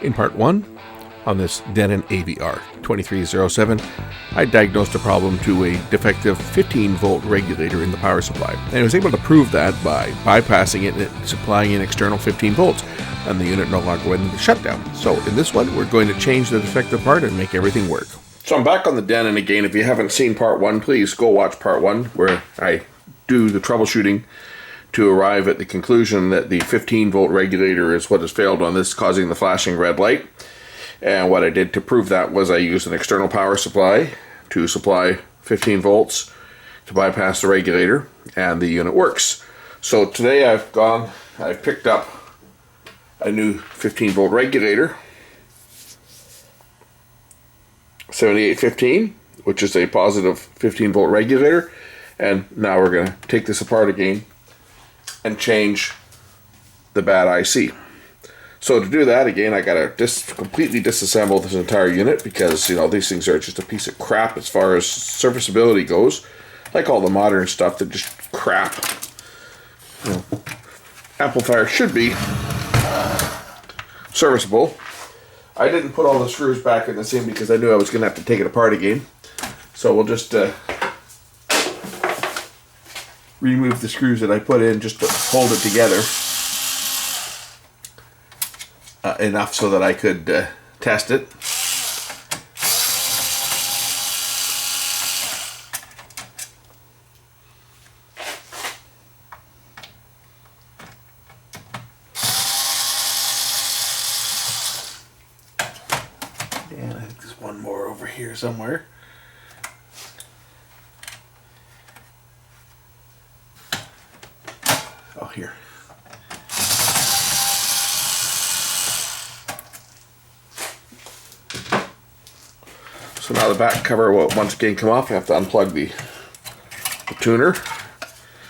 In part 1, on this Denon AVR2307, I diagnosed a problem to a defective 15-volt regulator in the power supply, and I was able to prove that by bypassing it and supplying in external 15 volts, and the unit no longer went into shutdown. So in this one, we're going to change the defective part and make everything work. So I'm back on the Denon again. If you haven't seen part 1, please go watch part 1, where I do the troubleshooting to arrive at the conclusion that the 15-volt regulator is what has failed on this, causing the flashing red light. And what I did to prove that was I used an external power supply to supply 15 volts to bypass the regulator, and the unit works. So today I've picked up a new 15-volt regulator, 7815, which is a positive 15-volt regulator, and now we're going to take this apart again and change the bad IC. So to do that, again, I gotta completely disassemble this entire unit, because, you know, these things are just a piece of crap as far as serviceability goes. Like all the modern stuff, they're just crap. You know, amplifier should be serviceable. I didn't put all the screws back in the seam because I knew I was gonna have to take it apart again. So we'll just remove the screws that I put in just to hold it together enough so that I could test it. And I think there's one more over here somewhere. Oh, here. So now the back cover will once again come off. I have to unplug the tuner.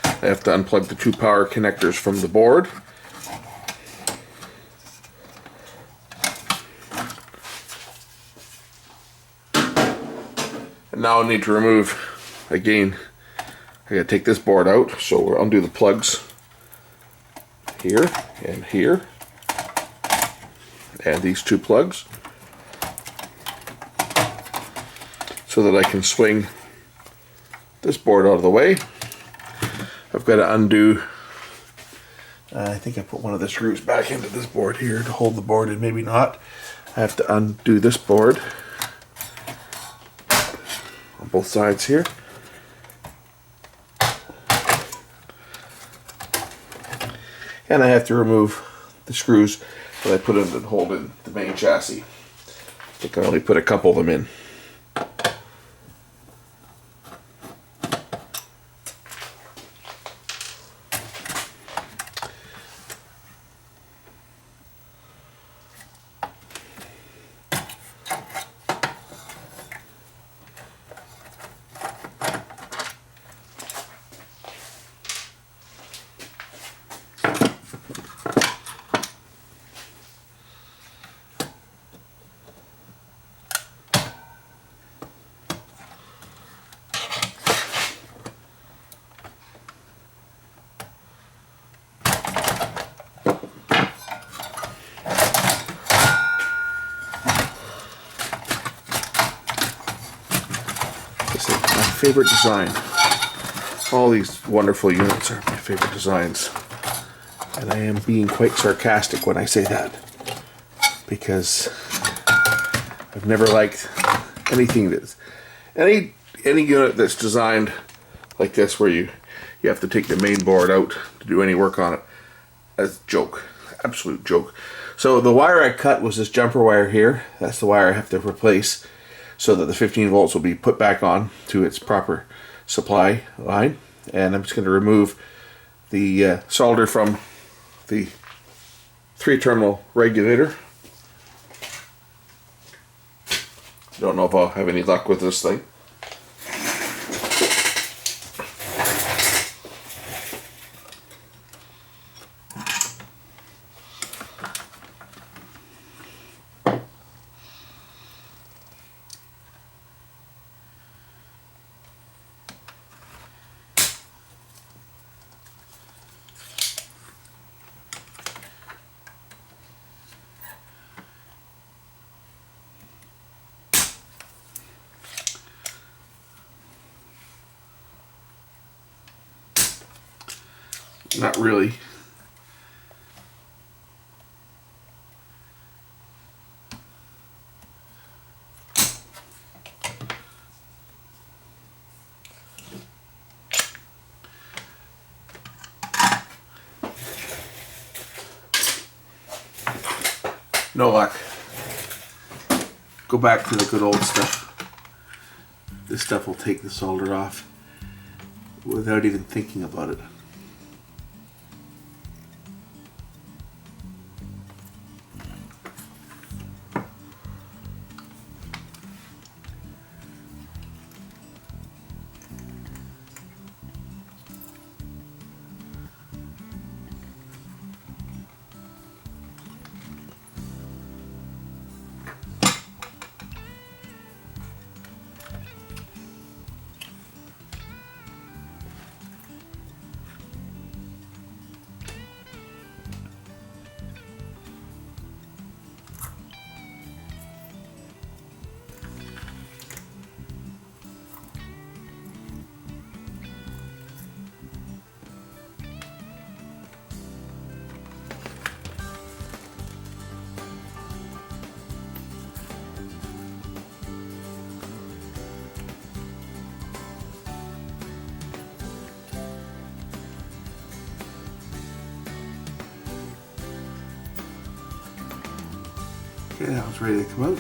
I have to unplug the 2 power connectors from the board. And now I need to remove, again, I gotta take this board out, so we'll undo the plugs here and here, and these 2 plugs, so that I can swing this board out of the way. I've got to undo, I think I put one of the screws back into this board here to hold the board in, maybe not. I have to undo this board on both sides here. And I have to remove the screws that I put in to hold in the main chassis. I think I only put a couple of them in. Favorite design. All these wonderful units are my favorite designs, and I am being quite sarcastic when I say that, because I've never liked anything that's any unit that's designed like this, where you have to take the main board out to do any work on it. That's a joke, absolute joke. So the wire I cut was this jumper wire here. That's the wire I have to replace, so that the 15 volts will be put back on to its proper supply line. And I'm just going to remove the solder from the 3-terminal regulator. Don't know if I'll have any luck with this thing. Not really. No luck. Go back to the good old stuff. This stuff will take the solder off without even thinking about it. Okay, now it's ready to come out.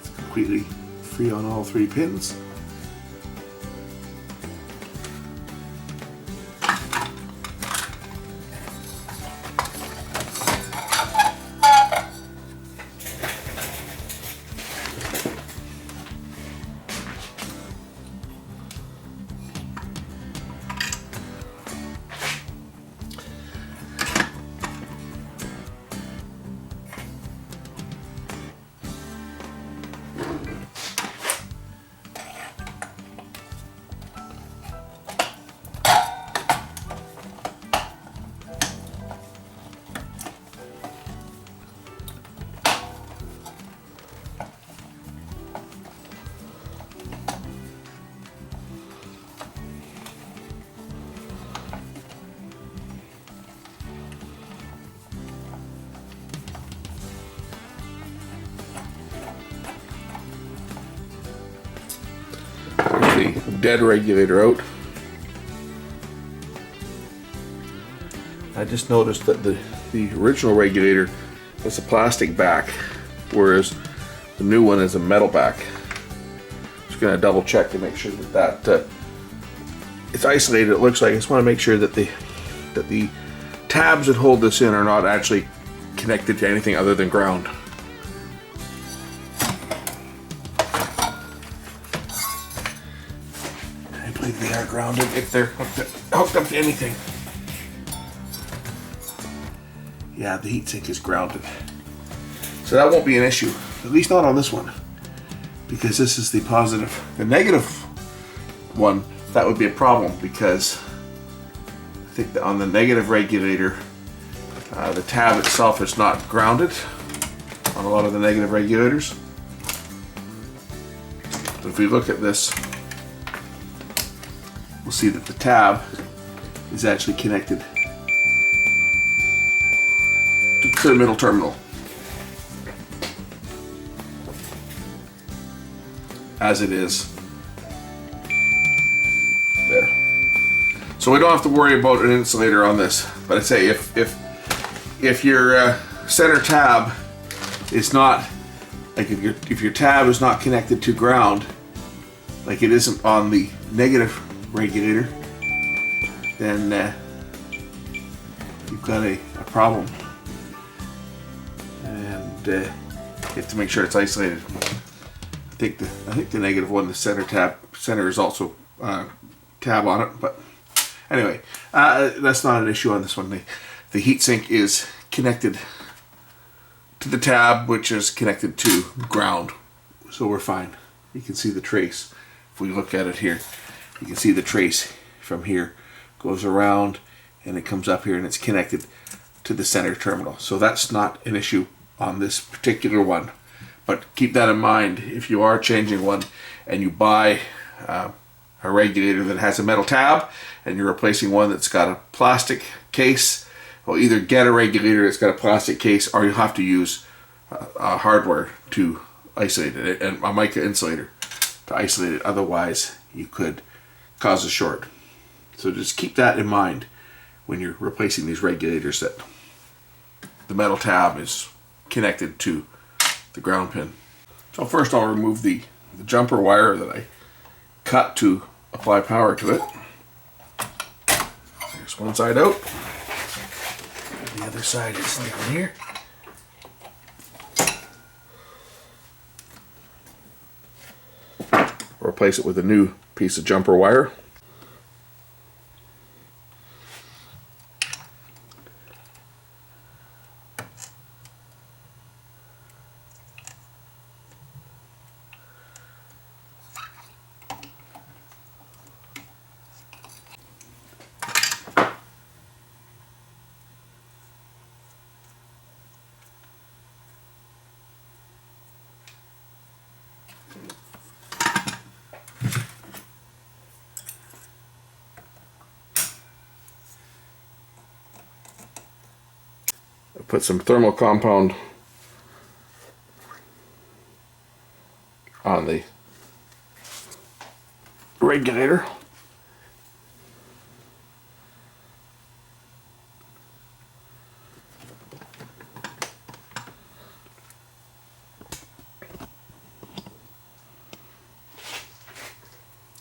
It's completely free on all 3 pins. The dead regulator out. I just noticed that the original regulator is a plastic back, whereas the new one is a metal back. Just going to double check to make sure that it's isolated. It looks like. I just want to make sure that the tabs that hold this in are not actually connected to anything other than ground. They are grounded if they're hooked up to anything. Yeah, the heatsink is grounded. So that won't be an issue, at least not on this one, because this is the positive. The negative one, that would be a problem, because I think that on the negative regulator, the tab itself is not grounded on a lot of the negative regulators. So if we look at this, we'll see that the tab is actually connected to the middle terminal, as it is there. So we don't have to worry about an insulator on this. But I'd say if your center tab is not, like if your tab is not connected to ground, like it isn't on the negative regulator, then you've got a problem, and you have to make sure it's isolated. I think the negative one, the center is also tab on it, but anyway, that's not an issue on this one. The heatsink is connected to the tab, which is connected to ground, so we're fine. You can see the trace. If we look at it here, you can see the trace from here goes around and it comes up here and it's connected to the center terminal. So that's not an issue on this particular one. But keep that in mind if you are changing one and you buy a regulator that has a metal tab and you're replacing one that's got a plastic case, well, either get a regulator that's got a plastic case or you'll have to use hardware to isolate it, and a mica insulator to isolate it. Otherwise, you could cause a short. So just keep that in mind when you're replacing these regulators, that the metal tab is connected to the ground pin. So first I'll remove the jumper wire that I cut to apply power to it. There's one side out. The other side is down here. Replace it with a new piece of jumper wire. Put some thermal compound on the regulator.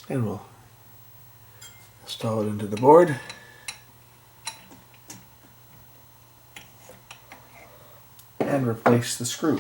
And we'll install it into the board. And replace the screw.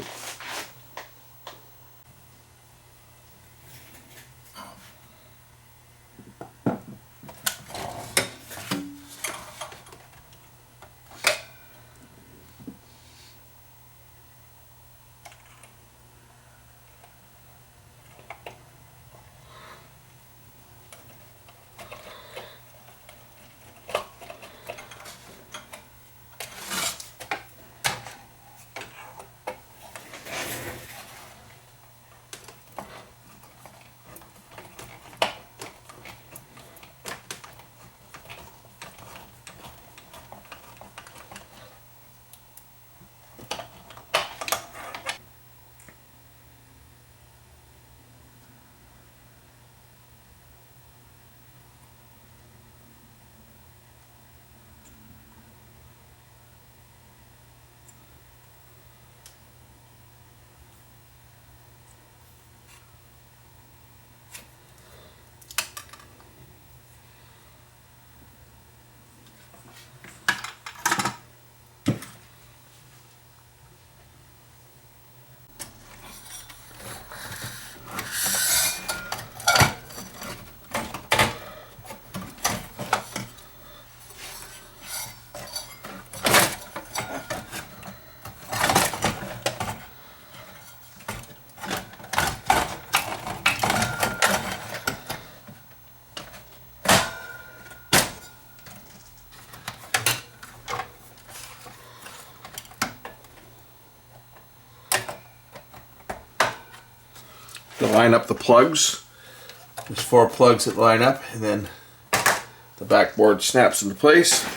To line up the plugs. There's 4 plugs that line up, and then the backboard snaps into place.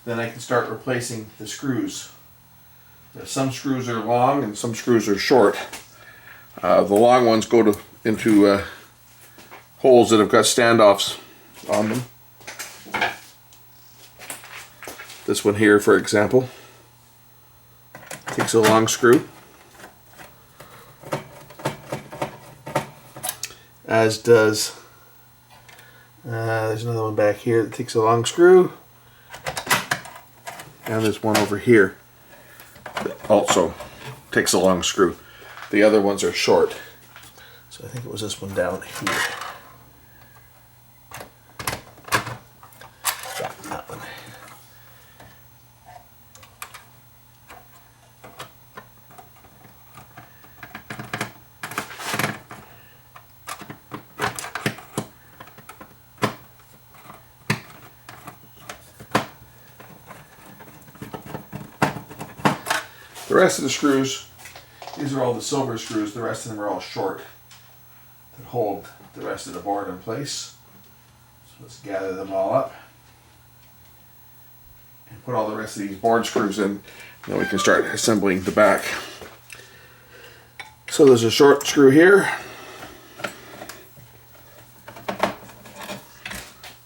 Then I can start replacing the screws. Some screws are long and some screws are short. The long ones go into holes that have got standoffs on them. This one here, for example, takes a long screw. As does, there's another one back here that takes a long screw. And there's one over here that also takes a long screw. The other ones are short. So I think it was this one down here. Yeah, that one. The rest of the screws, these are all the silver screws, the rest of them are all short that hold the rest of the board in place. So let's gather them all up and put all the rest of these board screws in. Then we can start assembling the back. So there's a short screw here.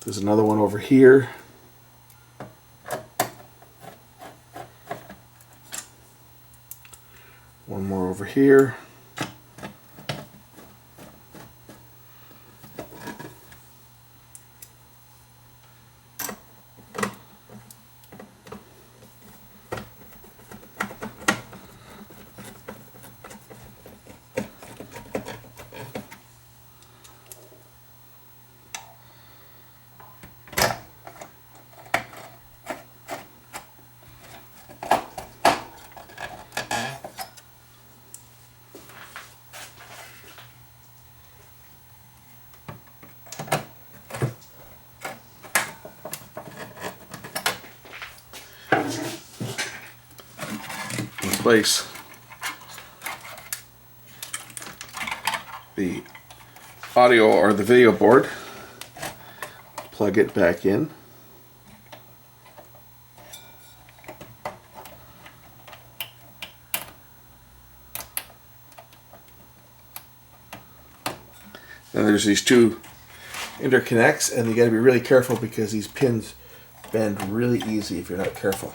There's another one over here. One more over here. Place the audio or the video board, plug it back in, and there's these two interconnects, and you got to be really careful because these pins bend really easy if you're not careful.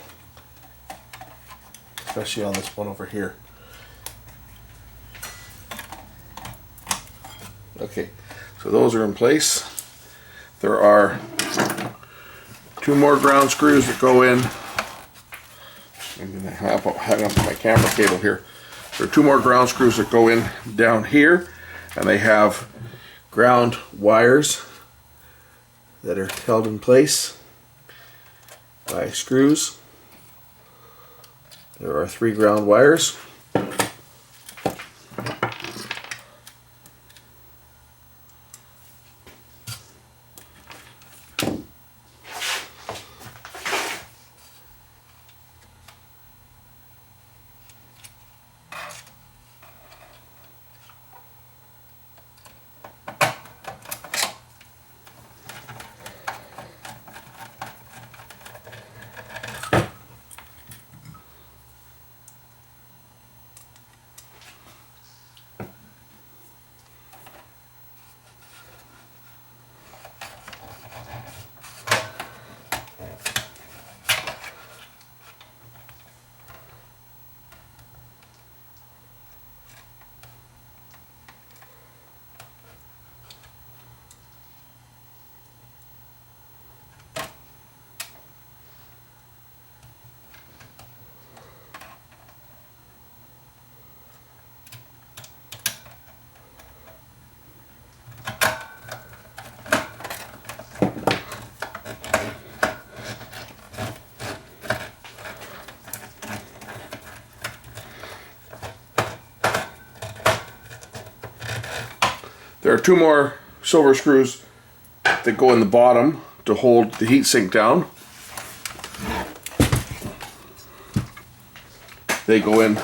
Especially on this one over here. Okay, so those are in place. There are two more ground screws that go in. I'm going to hang up my camera cable here. There are two more ground screws that go in down here, and they have ground wires that are held in place by screws. There are 3 ground wires. There are 2 more silver screws that go in the bottom to hold the heatsink down. They go in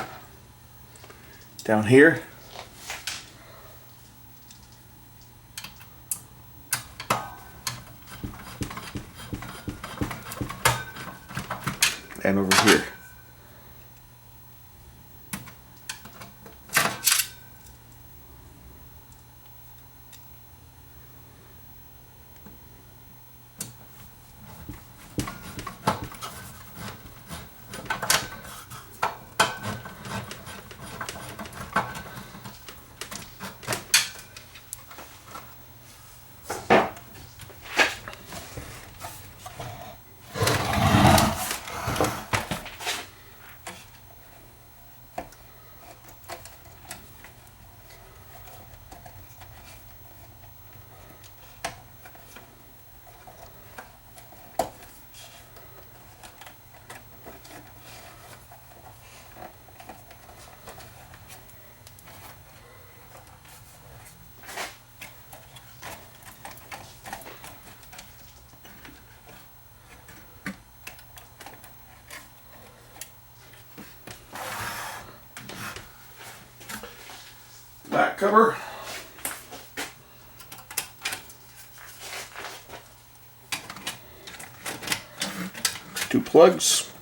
down here. And over here. Back cover. 2 plugs.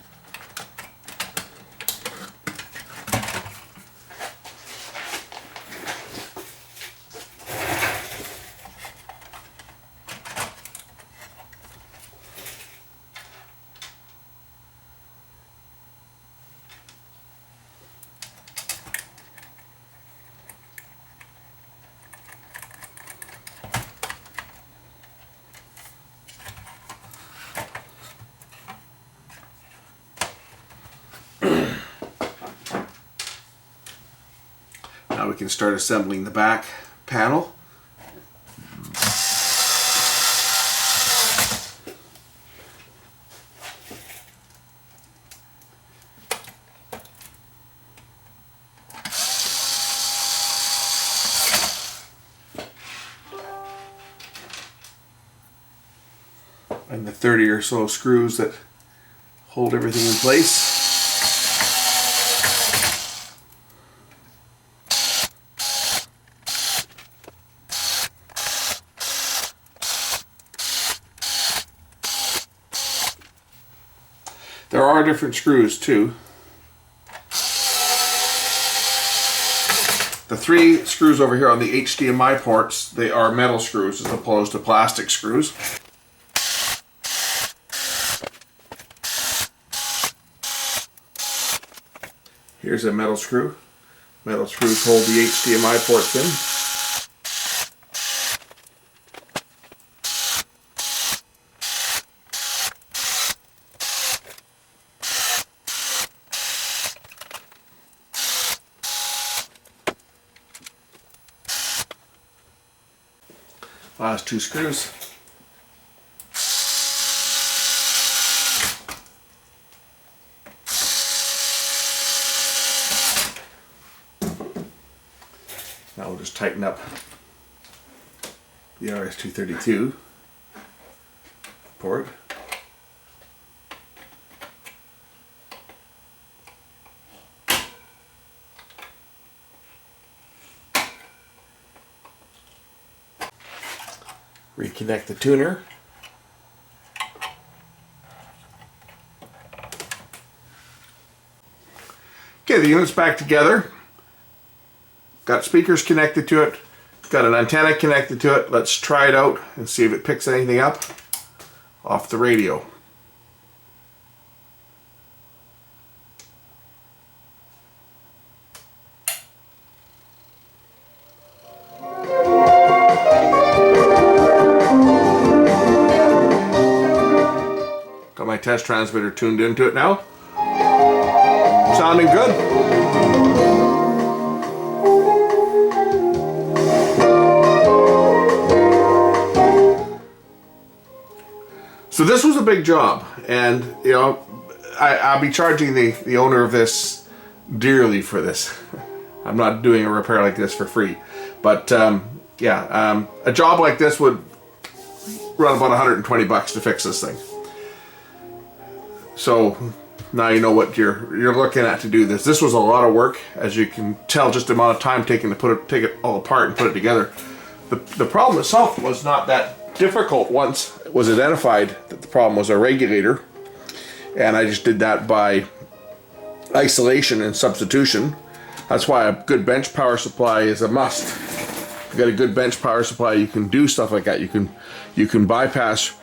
Now we can start assembling the back panel. And the 30 or so screws that hold everything in place. There are different screws too. The 3 screws over here on the HDMI ports, they are metal screws as opposed to plastic screws. Here's a metal screw. Metal screws hold the HDMI ports in. Last 2 screws. Now we'll just tighten up the RS-232 port. Reconnect the tuner. Okay, the unit's back together. Got speakers connected to it. Got an antenna connected to it. Let's try it out and see if it picks anything up off the radio. Got my test transmitter tuned into it now. Sounding good. So this was a big job, and you know, I'll be charging the owner of this dearly for this. I'm not doing a repair like this for free, but yeah, a job like this would run about 120 bucks to fix this thing. So now you know what you're looking at to do this. This was a lot of work, as you can tell, just the amount of time taken to take it all apart and put it together. The problem itself was not that difficult once it was identified that the problem was a regulator, and I just did that by isolation and substitution. That's why a good bench power supply is a must. If you got a good bench power supply, you can do stuff like that. You can bypass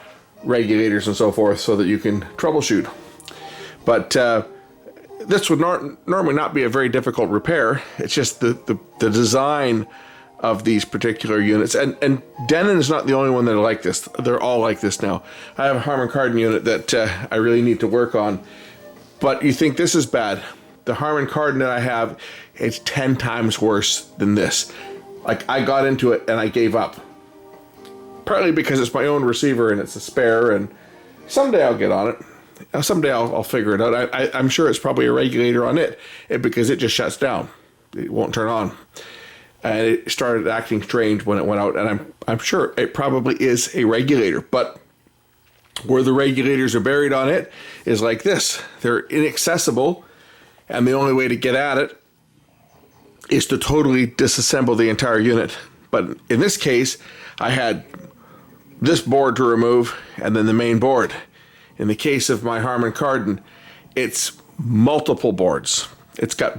regulators and so forth so that you can troubleshoot. But this would normally not be a very difficult repair. It's just the design of these particular units, and Denon is not the only one that are like this. They're all like this now. I have a Harman Kardon unit that I really need to work on, but you think this is bad. The Harman Kardon that I have is 10 times worse than this. Like, I got into it and I gave up, partly because it's my own receiver and it's a spare, and someday I'll get on it. Someday I'll figure it out. I'm sure it's probably a regulator on it because it just shuts down. It won't turn on. And it started acting strange when it went out, and I'm sure it probably is a regulator, but where the regulators are buried on it is like this. They're inaccessible, and the only way to get at it is to totally disassemble the entire unit. But in this case, I had this board to remove and then the main board. In the case of my Harman Kardon, it's multiple boards. It's got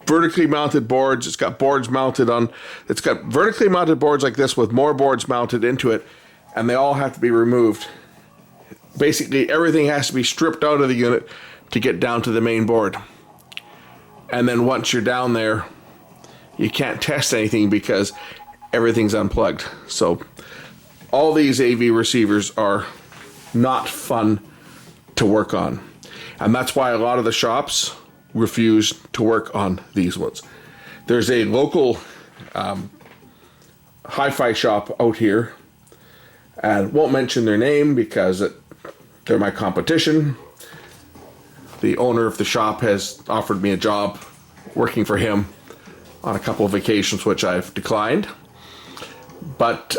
vertically mounted boards. It's got boards mounted on, it's got vertically mounted boards like this with more boards mounted into it, and they all have to be removed. Basically, everything has to be stripped out of the unit to get down to the main board. And then once you're down there, you can't test anything because everything's unplugged. So all these AV receivers are not fun to work on. And that's why a lot of the shops refuse to work on these ones. There's a local hi-fi shop out here, and won't mention their name because they're my competition. The owner of the shop has offered me a job working for him on a couple of vacations, which I've declined. But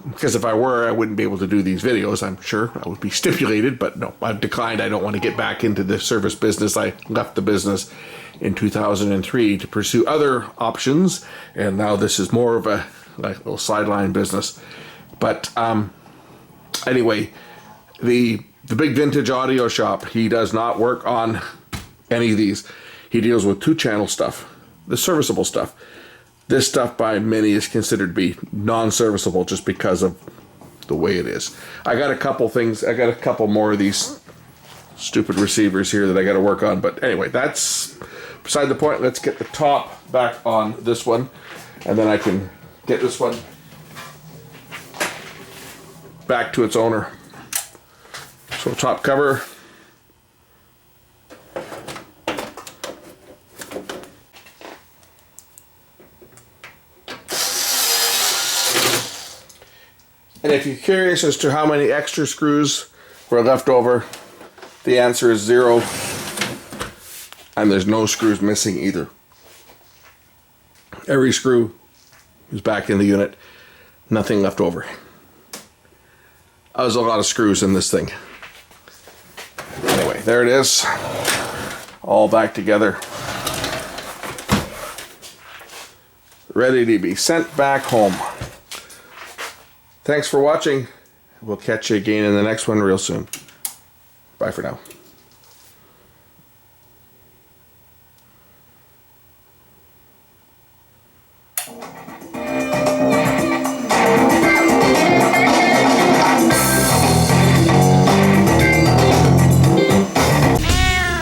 because if I were, I wouldn't be able to do these videos. I'm sure I would be stipulated, but no, I've declined. I don't want to get back into the service business. I left the business in 2003 to pursue other options, and now this is more of a little sideline business. But anyway, the big vintage audio shop, he does not work on any of these. He deals with 2-channel stuff, the serviceable stuff. This stuff by many is considered to be non-serviceable just because of the way it is. I got a couple things, I got a couple more of these stupid receivers here that I got to work on. But anyway, that's beside the point. Let's get the top back on this one, and then I can get this one back to its owner. So top cover. And if you're curious as to how many extra screws were left over, the answer is 0. And there's no screws missing either. Every screw is back in the unit. Nothing left over. There's a lot of screws in this thing. Anyway, there it is. All back together. Ready to be sent back home. Thanks for watching. We'll catch you again in the next one real soon. Bye for now.